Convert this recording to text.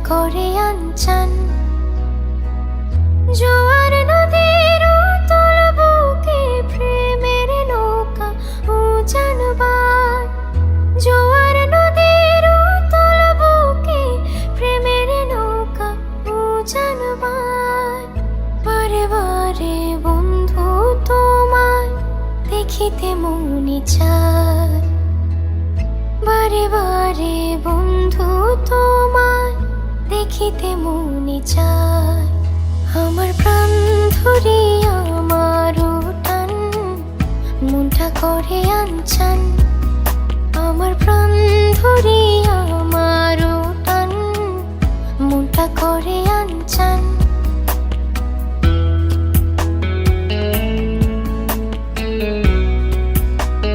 করে আনচান। জোয়ার নদীর উতল বুকে প্রেমের নৌকা উজানবার। জোয়ার নদীর উতল বুকে প্রেমের নৌকা উজানবার। বারে বারে বন্ধু তোমায় দেখিতে মনে চায়। বারে বারে বন্ধু তোমায় দেখিতে মনে চায়। আমার প্রাণ ধরিয়া আমার টান মনটা করে আনচান।